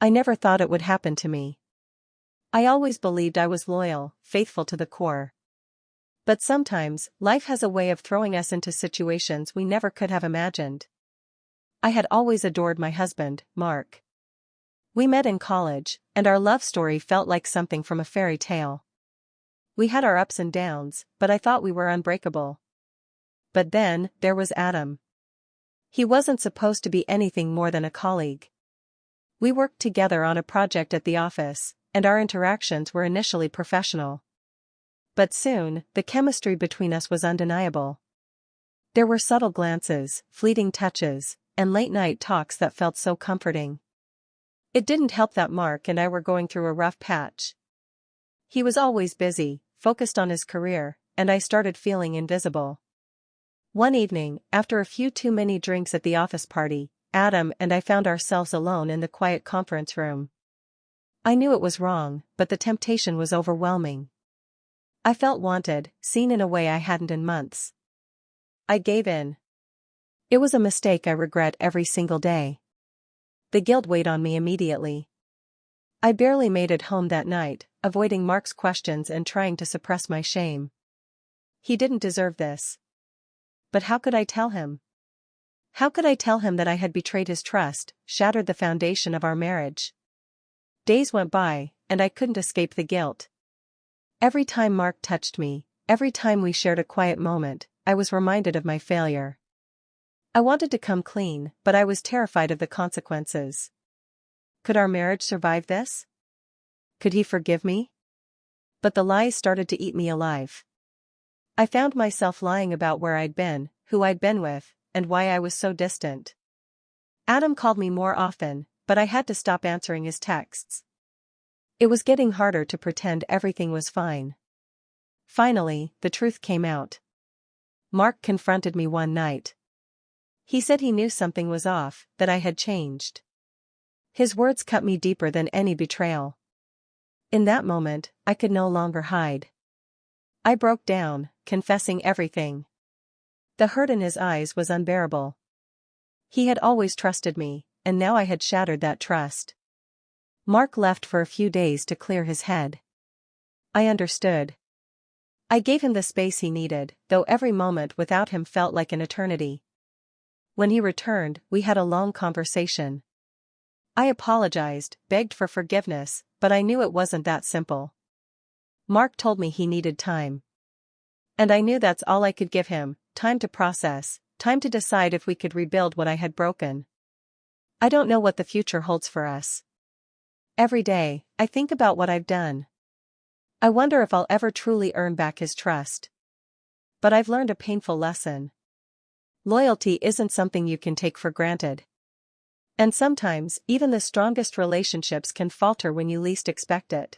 I never thought it would happen to me. I always believed I was loyal, faithful to the core. But sometimes, life has a way of throwing us into situations we never could have imagined. I had always adored my husband, Mark. We met in college, and our love story felt like something from a fairy tale. We had our ups and downs, but I thought we were unbreakable. But then, there was Adam. He wasn't supposed to be anything more than a colleague. We worked together on a project at the office, and our interactions were initially professional. But soon, the chemistry between us was undeniable. There were subtle glances, fleeting touches, and late-night talks that felt so comforting. It didn't help that Mark and I were going through a rough patch. He was always busy, focused on his career, and I started feeling invisible. One evening, after a few too many drinks at the office party, Adam and I found ourselves alone in the quiet conference room. I knew it was wrong, but the temptation was overwhelming. I felt wanted, seen in a way I hadn't in months. I gave in. It was a mistake I regret every single day. The guilt weighed on me immediately. I barely made it home that night, avoiding Mark's questions and trying to suppress my shame. He didn't deserve this. But how could I tell him? How could I tell him that I had betrayed his trust, shattered the foundation of our marriage? Days went by, and I couldn't escape the guilt. Every time Mark touched me, every time we shared a quiet moment, I was reminded of my failure. I wanted to come clean, but I was terrified of the consequences. Could our marriage survive this? Could he forgive me? But the lies started to eat me alive. I found myself lying about where I'd been, who I'd been with, and why I was so distant. Adam called me more often, but I had to stop answering his texts. It was getting harder to pretend everything was fine. Finally, the truth came out. Mark confronted me one night. He said he knew something was off, that I had changed. His words cut me deeper than any betrayal. In that moment, I could no longer hide. I broke down, confessing everything. The hurt in his eyes was unbearable. He had always trusted me, and now I had shattered that trust. Mark left for a few days to clear his head. I understood. I gave him the space he needed, though every moment without him felt like an eternity. When he returned, we had a long conversation. I apologized, begged for forgiveness, but I knew it wasn't that simple. Mark told me he needed time. And I knew that's all I could give him, time to process, time to decide if we could rebuild what I had broken. I don't know what the future holds for us. Every day, I think about what I've done. I wonder if I'll ever truly earn back his trust. But I've learned a painful lesson. Loyalty isn't something you can take for granted. And sometimes, even the strongest relationships can falter when you least expect it.